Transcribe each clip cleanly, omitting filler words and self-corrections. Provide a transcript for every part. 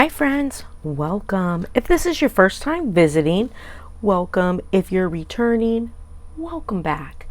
Hi friends, welcome. If this is your first time visiting, welcome. If you're returning, welcome back.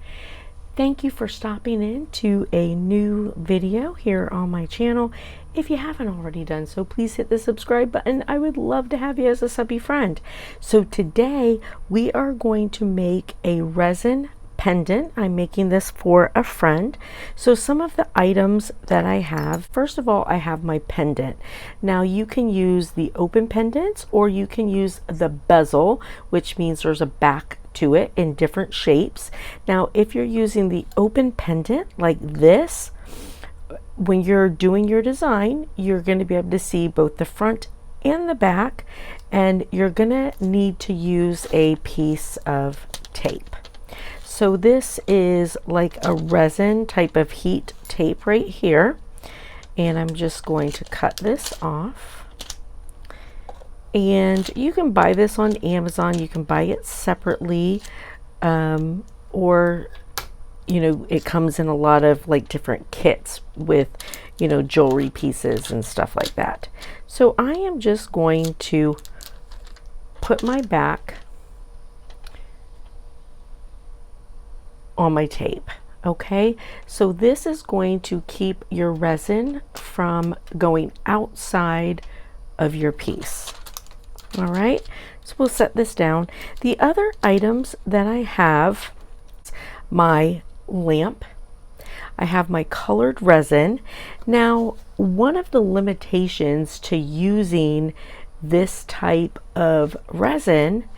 Thank you for stopping in to a new video here on my channel. If you haven't already done so, please hit the subscribe button. I would love to have you as a subby friend. So today we are going to make a resin pendant. I'm making this for a friend. So some of the items that I have, first of all, I have my pendant. Now you can use the open pendants or you can use the bezel, which means there's a back to it in different shapes. Now if you're using the open pendant like this, when you're doing your design, you're going to be able to see both the front and the back, and you're going to need to use a piece of tape. So this is like a resin type of heat tape right here, and I'm just going to cut this off. And you can buy this on Amazon, you can buy it separately, or you know, it comes in a lot of like different kits with, you know, jewelry pieces and stuff like that. So I am just going to put my back on my tape. Okay, so this is going to keep your resin from going outside of your piece. All right, so we'll set this down. The other items that I have, my lamp, I have my colored resin. Now, one of the limitations to using this type of resin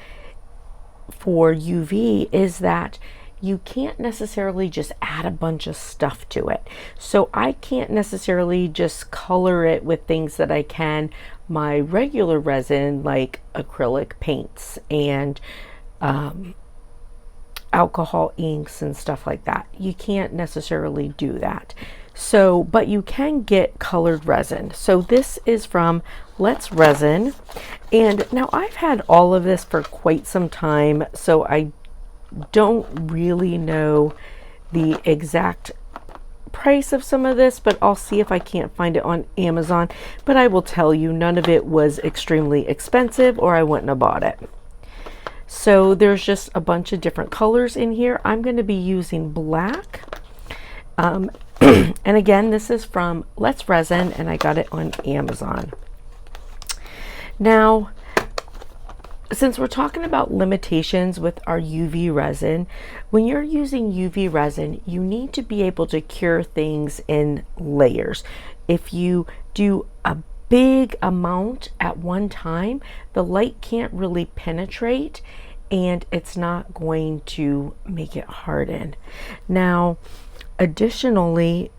for UV is that you can't necessarily just add a bunch of stuff to it. So I can't necessarily just color it with things that I can my regular resin, like acrylic paints and alcohol inks and stuff like that. You can't necessarily do that. So, but you can get colored resin. So this is from Let's Resin. And now I've had all of this for quite some time, so I don't really know the exact price of some of this, but I'll see if I can't find it on Amazon. But I will tell you, none of it was extremely expensive or I wouldn't have bought it. So there's just a bunch of different colors in here. I'm going to be using black. And again, this is from Let's Resin and I got it on Amazon. Now, since we're talking about limitations with our UV resin, when you're using UV resin, you need to be able to cure things in layers. If you do a big amount at one time, the light can't really penetrate and it's not going to make it harden. Now, additionally,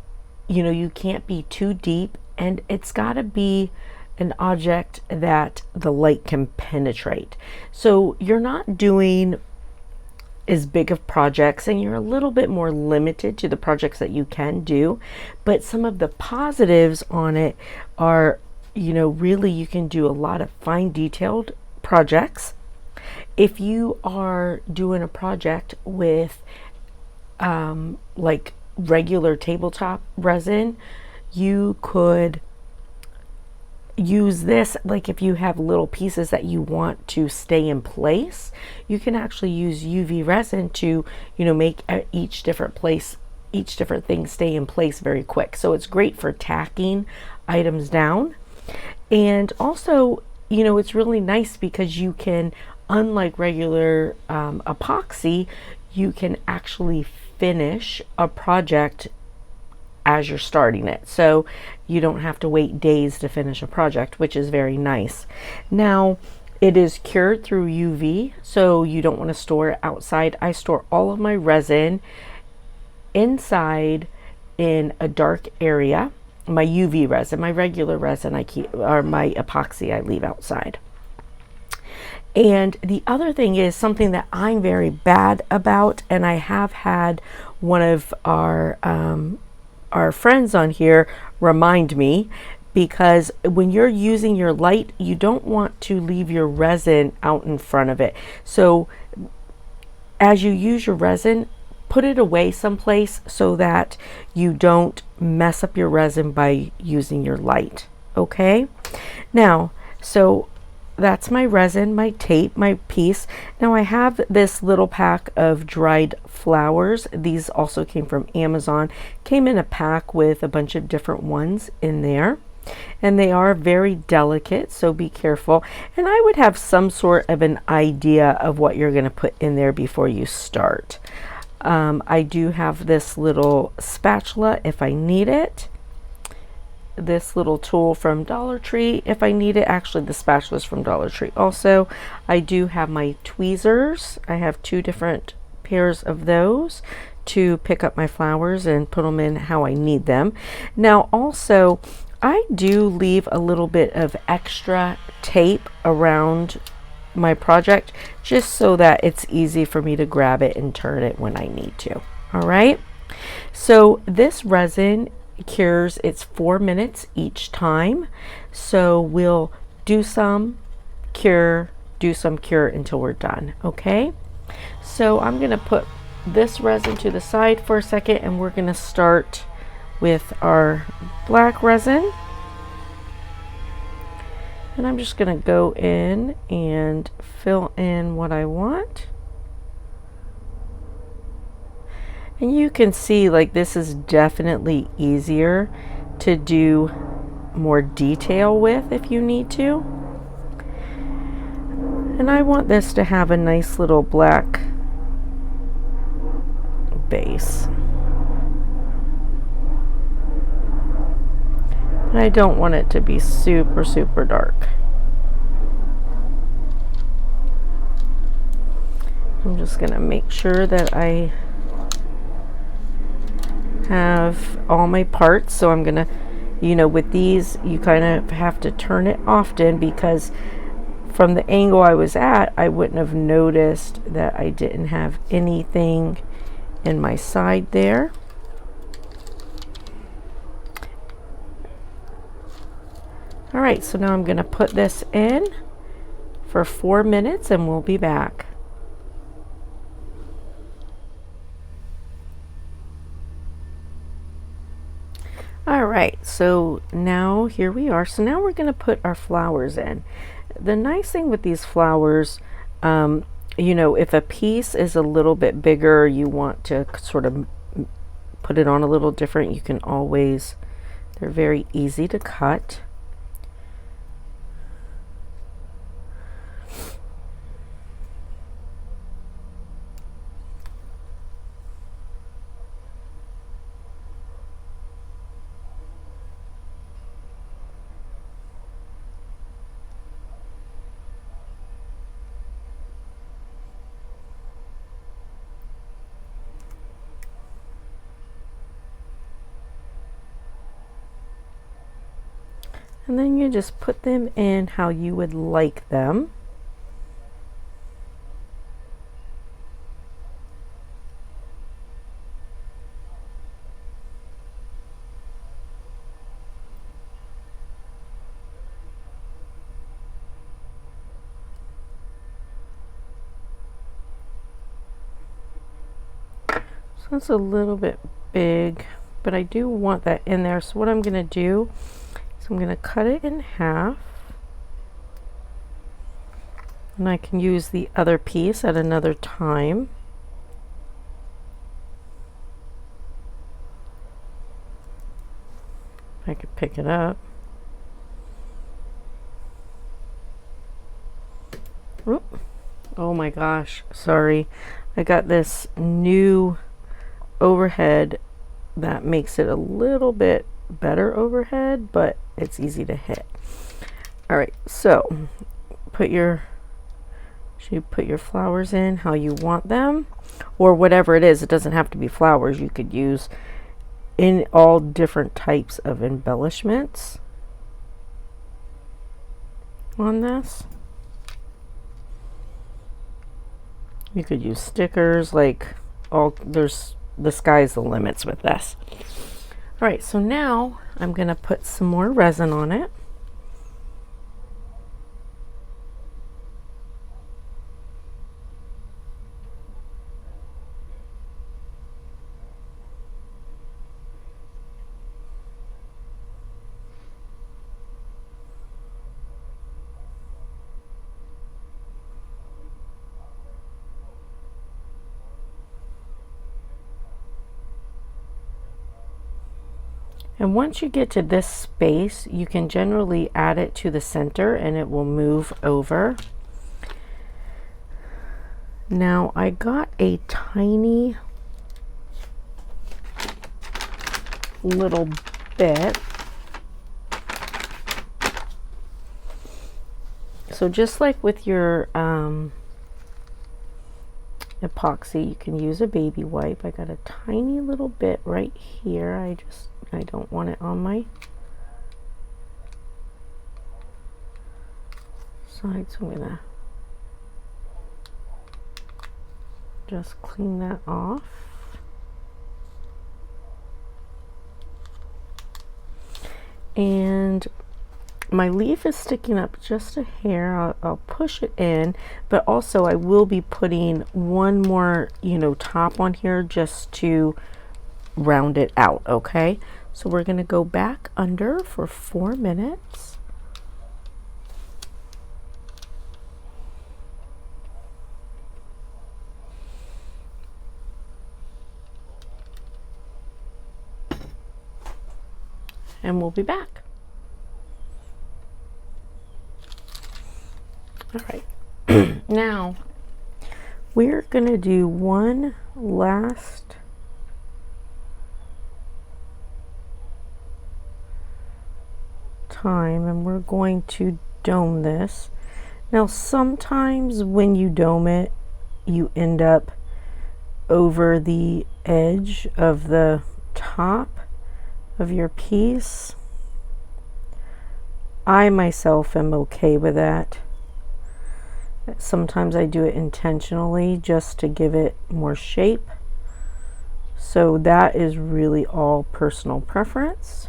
you know, you can't be too deep and it's got to be an object that the light can penetrate. So you're not doing as big of projects and you're a little bit more limited to the projects that you can do, but some of the positives on it are, you know, really you can do a lot of fine detailed projects. If you are doing a project with like regular tabletop resin, you could use this, like if you have little pieces that you want to stay in place, you can actually use UV resin to, you know, make each different thing stay in place very quick. So it's great for tacking items down. And also, you know, it's really nice because you can, unlike regular epoxy, you can actually finish a project as you're starting it. So you don't have to wait days to finish a project, which is very nice. Now, it is cured through UV, so you don't want to store it outside. I store all of my resin inside in a dark area. My UV resin, my regular resin I keep, or my epoxy I leave outside. And the other thing is something that I'm very bad about, and I have had one of our friends on here remind me, because when you're using your light, you don't want to leave your resin out in front of it. So as you use your resin, put it away someplace so that you don't mess up your resin by using your light. Okay, now So that's my resin, my tape, my piece. Now I have this little pack of dried flowers. These also came from Amazon. Came in a pack with a bunch of different ones in there. And they are very delicate, so be careful. And I would have some sort of an idea of what you're going to put in there before you start. I do have this little spatula if I need it. This little tool from Dollar Tree if I need it. Actually, the spatula is from Dollar Tree also. I do have my tweezers. I have 2 different pairs of those to pick up my flowers and put them in how I need them. Now also, I do leave a little bit of extra tape around my project just so that it's easy for me to grab it and turn it when I need to. All right, so this resin cures, it's 4 minutes each time, so we'll do some cure, do some cure until we're done. Okay, so I'm gonna put this resin to the side for a second, and we're gonna start with our black resin. And I'm just going to go in and fill in what I want. And you can see, like, this is definitely easier to do more detail with if you need to. And I want this to have a nice little black base. And I don't want it to be super, super dark. I'm just going to make sure that I have all my parts. So I'm going to, you know, with these, you kind of have to turn it often because from the angle I was at, I wouldn't have noticed that I didn't have anything in my side there. All right, so now I'm going to put this in for 4 minutes and we'll be back. All right, so now here we are. So now we're going to put our flowers in. The nice thing with these flowers, you know, if a piece is a little bit bigger, you want to sort of put it on a little different, you can always, they're very easy to cut. And then you just put them in how you would like them. So it's a little bit big, but I do want that in there. So what I'm going to do, so I'm going to cut it in half, and I can use the other piece at another time. I could pick it up. Oop. Oh my gosh, sorry. I got this new overhead that makes it a little bit better overhead, but it's easy to hit. All right, so put your flowers in how you want them, or whatever it is. It doesn't have to be flowers. You could use in all different types of embellishments on this. You could use stickers, like there's the sky's the limits with this. All right, so now I'm going to put some more resin on it. And once you get to this space, you can generally add it to the center and it will move over. Now I got a tiny little bit. So just like with your epoxy, you can use a baby wipe. I got a tiny little bit right here. I don't want it on my side, so I'm gonna just clean that off. And my leaf is sticking up just a hair. I'll push it in, but also I will be putting one more, top on here just to round it out, okay? So we're gonna go back under for 4 minutes. And we'll be back. All right. Now we're gonna do one last time, and we're going to dome this. Now sometimes when you dome it, you end up over the edge of the top of your piece. I myself am okay with that. Sometimes I do it intentionally just to give it more shape. So that is really all personal preference.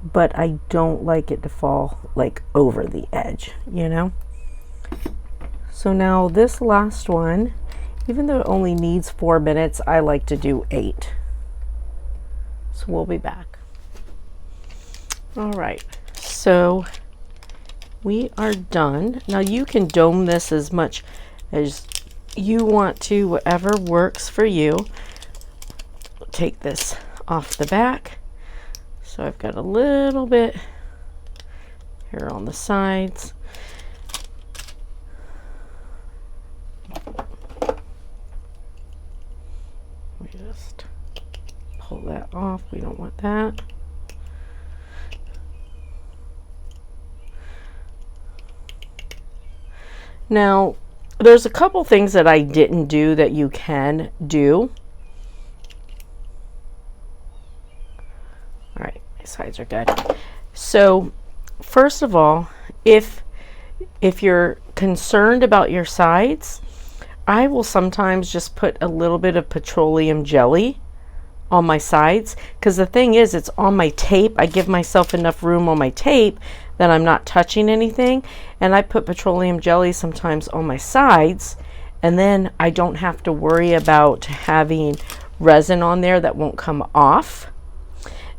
But I don't like it to fall like over the edge, So now this last one, even though it only needs 4 minutes, I like to do 8. So we'll be back. All right, so we are done. Now you can dome this as much as you want to, whatever works for you. Take this off the back. So I've got a little bit here on the sides. We just pull that off. We don't want that. Now, there's a couple things that I didn't do that you can do. All right, my sides are good. So, first of all, if you're concerned about your sides, I will sometimes just put a little bit of petroleum jelly on my sides, because the thing is, it's on my tape. I give myself enough room on my tape that I'm not touching anything, and I put petroleum jelly sometimes on my sides, and then I don't have to worry about having resin on there that won't come off.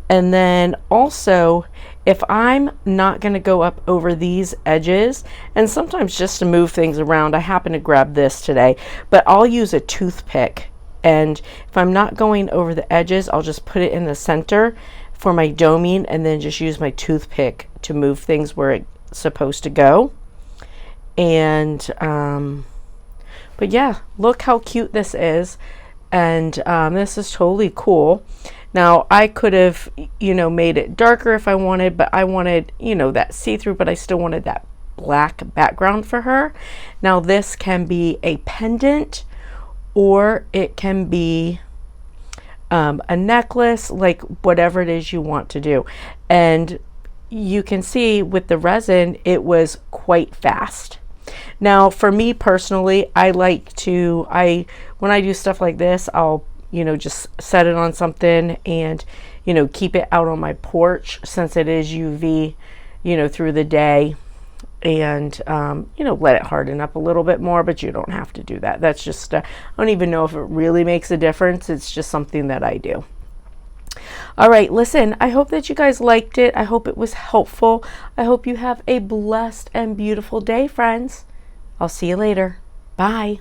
And then also, if I'm not going to go up over these edges, and sometimes just to move things around, I happen to grab this today, but I'll use a toothpick. And if I'm not going over the edges, I'll just put it in the center for my doming, and then just use my toothpick to move things where it's supposed to go. And but yeah, look how cute this is. And this is totally cool. Now I could have, made it darker if I wanted, but I wanted, that see-through, but I still wanted that black background for her. Now this can be a pendant, or it can be a necklace, like whatever it is you want to do. And you can see with the resin, it was quite fast. Now for me personally, I like to, when I do stuff like this, I'll just set it on something and keep it out on my porch, since it is UV through the day, and let it harden up a little bit more, but you don't have to do that. That's just I don't even know if it really makes a difference. It's just something that I do. All right, listen, I hope that you guys liked it. I hope it was helpful. I hope you have a blessed and beautiful day, friends. I'll see you later. Bye.